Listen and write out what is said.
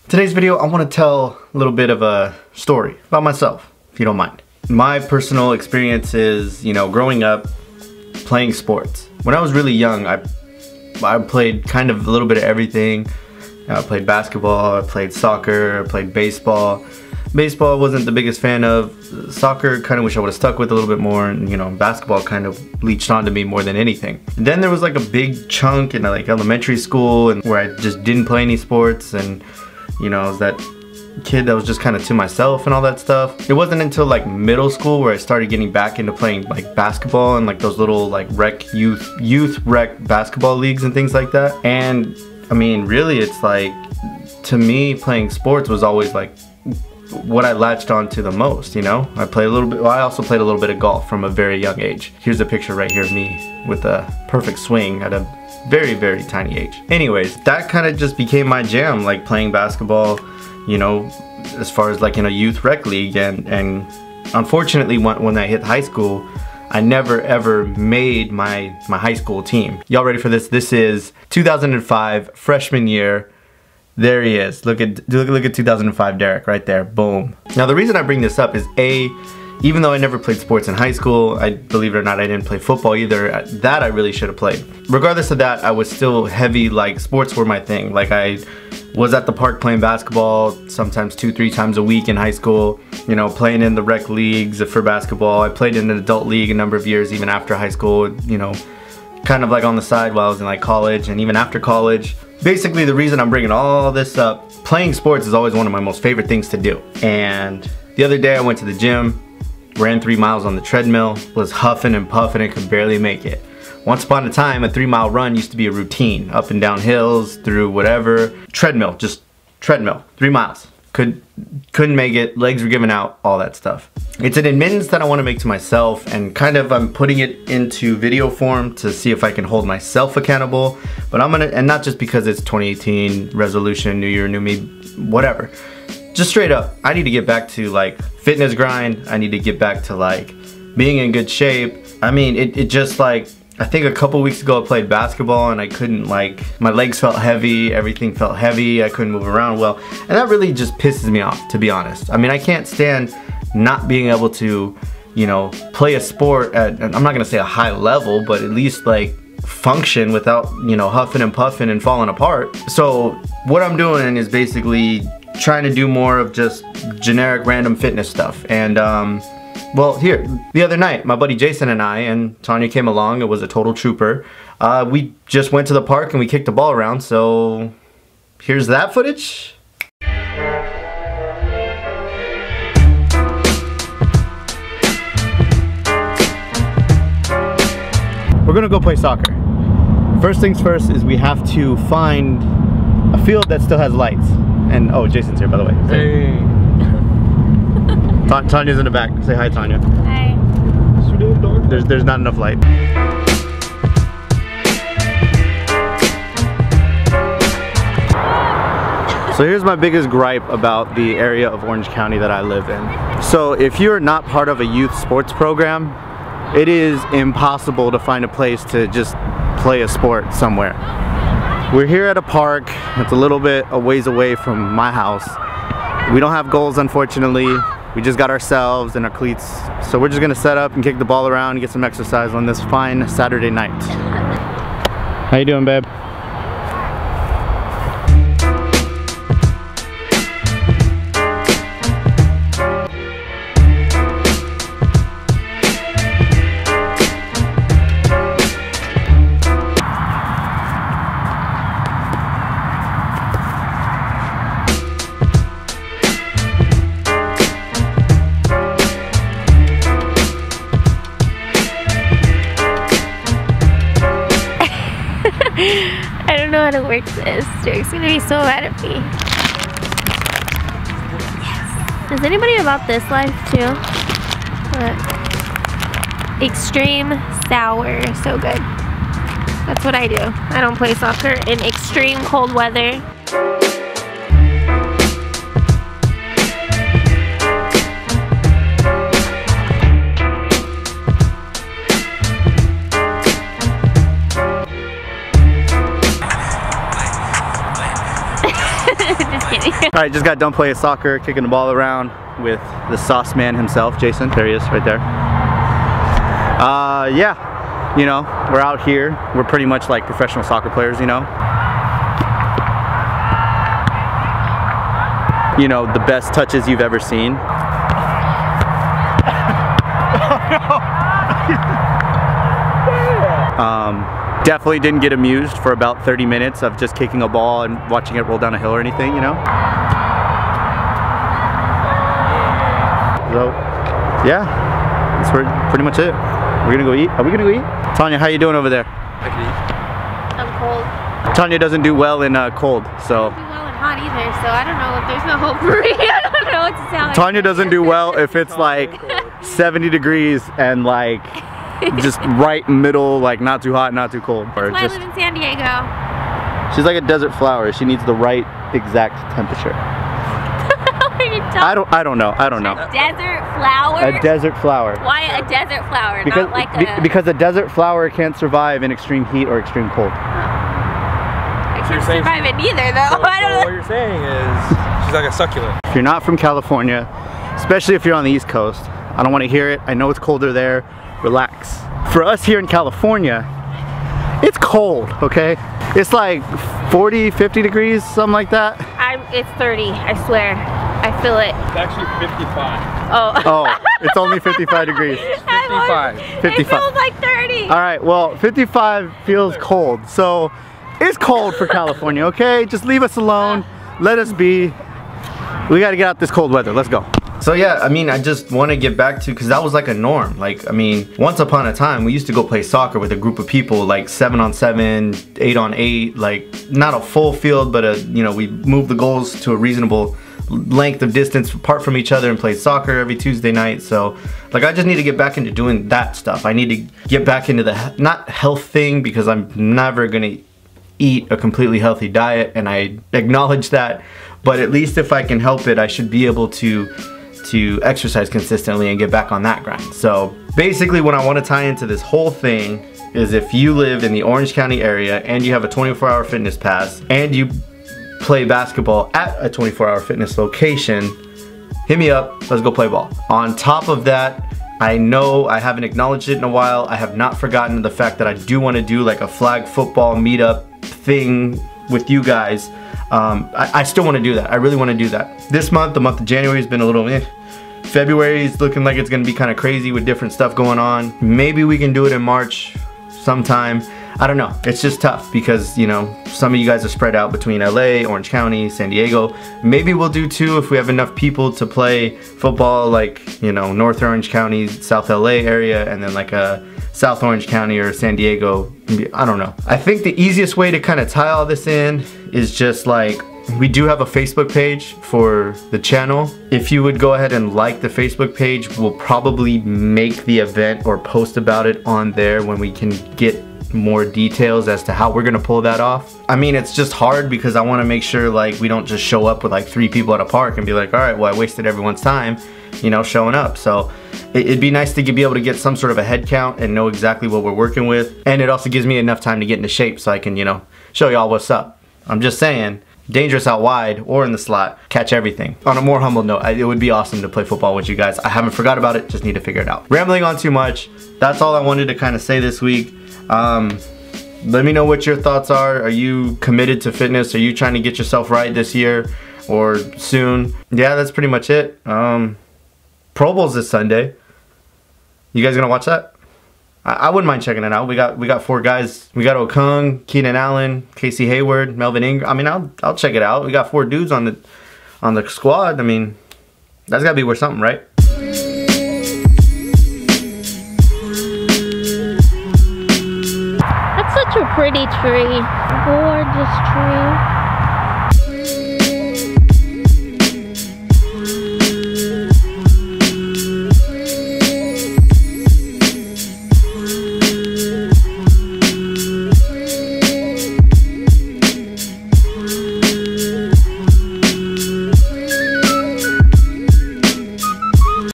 Today's video, I want to tell a little bit of a story about myself, if you don't mind. My personal experience is, growing up playing sports. When I was really young, I played kind of a little bit of everything. I played basketball, I played soccer, I played baseball. Baseball wasn't the biggest fan of. Soccer, kind of wish I would have stuck with a little bit more, and basketball kind of leached onto me more than anything. Then there was like a big chunk in like elementary school and where I just didn't play any sports, and I was that kid that was just kind of to myself and all that stuff. It wasn't until like middle school where I started getting back into playing like basketball and like those little like youth rec basketball leagues and things like that. And I mean, really, it's like, to me, playing sports was always like what I latched on to the most, I played a little bit, I also played a little bit of golf from a very young age. Here's a picture right here of me with a perfect swing at a very, very tiny age. Anyways, that kind of just became my jam, like playing basketball, as far as like in a youth rec league. And unfortunately, when I hit high school, I never ever made my high school team. Y'all ready for this? This is 2005, freshman year. There he is. Look at 2005 Derek right there. Boom. Now the reason I bring this up is even though I never played sports in high school, believe it or not, I didn't play football either. That I really should have played. Regardless of that, I was still heavy, like sports were my thing. Like I was at the park playing basketball sometimes 2-3 times a week in high school, playing in the rec leagues for basketball. I played in an adult league a number of years even after high school, kind of like on the side while I was in like college and even after college. Basically, the reason I'm bringing all this up, playing sports is always one of my most favorite things to do. And the other day I went to the gym, ran 3 miles on the treadmill, was huffing and puffing and could barely make it. Once upon a time, a 3-mile run used to be a routine, up and down hills, through whatever. Treadmill, just treadmill, 3 miles. Couldn't make it, legs were giving out, all that stuff. It's an admittance that I want to make to myself, and kind of I'm putting it into video form to see if I can hold myself accountable. But and not just because it's 2018 resolution, new year, new me, whatever. Just straight up, I need to get back to like fitness grind. I need to get back to like being in good shape. I mean, it just like, I think a couple weeks ago I played basketball and I couldn't, like, my legs felt heavy, everything felt heavy, I couldn't move around well, and that really just pisses me off, to be honest. I mean, I can't stand not being able to, play a sport at, I'm not gonna say a high level, but at least like function without, huffing and puffing and falling apart. So what I'm doing is basically trying to do more of just generic random fitness stuff. And well, here, the other night, my buddy Jason and I, and Tanya came along. It was a total trooper. We just went to the park and we kicked the ball around, so here's that footage. We're gonna go play soccer. First things first is we have to find a field that still has lights. And, oh, Jason's here, by the way. Hey. Tanya's in the back. Say hi, Tanya. Hi. There's not enough light. So here's my biggest gripe about the area of Orange County that I live in. So if you're not part of a youth sports program, it is impossible to find a place to just play a sport somewhere. We're here at a park. It's a little bit a ways away from my house. We don't have goals, unfortunately. We just got ourselves and our cleats. So we're just gonna set up and kick the ball around and get some exercise on this fine Saturday night. How you doing, babe? I don't know how to work this. Derek's gonna be so mad at me. Yes. Is anybody about this life too? What? Extreme sour, so good. That's what I do. I don't play soccer in extreme cold weather. Just kidding. Alright, just got done playing soccer, kicking the ball around with the sauce man himself, Jason. There he is, right there. Yeah, you know, we're out here. We're pretty much like professional soccer players, you know. You know, the best touches you've ever seen. Definitely didn't get amused for about 30 minutes of just kicking a ball and watching it roll down a hill or anything, you know? So, yeah, that's pretty much it. We're gonna go eat. Are we gonna go eat? Tanya, how you doing over there? I can eat. I'm cold. Tanya doesn't do well in cold, so. I don't do well in hot either, so I don't know if there's no hope for me. I don't know what to tell. Tanya doesn't do well if it's like 70 degrees and like just right middle, like not too hot, not too cold. That's why I live in San Diego. She's like a desert flower. She needs the right exact temperature. I don't know. A desert flower? A desert flower. Why a desert flower? Because, not like a... because a desert flower can't survive in extreme heat or extreme cold. I can't survive it either though. I don't know. What you're saying is she's like a succulent. If you're not from California, especially if you're on the East Coast, I don't want to hear it. I know it's colder there. Relax. For us here in California, it's cold, okay? It's like 40, 50 degrees, something like that. It's 30, I swear. I feel it. It's actually 55. Oh, it's only 55 degrees. 55. 55. It feels like 30. Alright, well, 55 feels cold, so it's cold for California, okay? Just leave us alone. Let us be. We gotta get out this cold weather. Let's go. So yeah, I mean, I just want to get back to, because that was like a norm. Like, I mean, once upon a time, we used to go play soccer with a group of people, like 7-on-7, 8-on-8, like not a full field, but you know, we moved the goals to a reasonable length of distance apart from each other and played soccer every Tuesday night. So like, I just need to get back into doing that stuff. I need to get back into the, not health thing, because I'm never gonna eat a completely healthy diet, and I acknowledge that, but at least if I can help it, I should be able to exercise consistently and get back on that grind. So basically what I want to tie into this whole thing is, if you live in the Orange County area and you have a 24-hour fitness pass and you play basketball at a 24-hour fitness location, hit me up, let's go play ball. On top of that, I know I haven't acknowledged it in a while. I have not forgotten the fact that I do want to do like a flag football meetup thing with you guys. I still want to do that. I really want to do that. This month, the month of January, has been a little February is looking like it's going to be kind of crazy with different stuff going on. Maybe we can do it in March sometime. I don't know. It's just tough because, you know, some of you guys are spread out between LA, Orange County, San Diego. Maybe we'll do two if we have enough people to play football, like, you know, North Orange County, South LA area, and then like a South Orange County or San Diego. I don't know. I think the easiest way to kind of tie all this in is just like, we do have a Facebook page for the channel. If you would go ahead and like the Facebook page, we'll probably make the event or post about it on there when we can get more details as to how we're gonna pull that off. I mean, it's just hard because I want to make sure like we don't just show up with like 3 people at a park and be like, all right, well, I wasted everyone's time, you know, showing up. So it'd be nice to be able to get some sort of a head count and know exactly what we're working with. And it also gives me enough time to get into shape so I can, you know, show y'all what's up. I'm just saying, dangerous out wide or in the slot, catch everything. On a more humble note, it would be awesome to play football with you guys. I haven't forgot about it, just need to figure it out. Rambling on too much. That's all I wanted to kind of say this week. Let me know what your thoughts are. Are you committed to fitness? Are you trying to get yourself right this year or soon? Yeah, that's pretty much it. Pro Bowl's this Sunday. You guys gonna watch that? I wouldn't mind checking it out. We got 4 guys. We got Okung, Keenan Allen, Casey Hayward, Melvin Ingram. I mean, I'll check it out. We got 4 dudes on the squad. I mean, that's gotta be worth something, right? That's such a pretty tree. Gorgeous tree.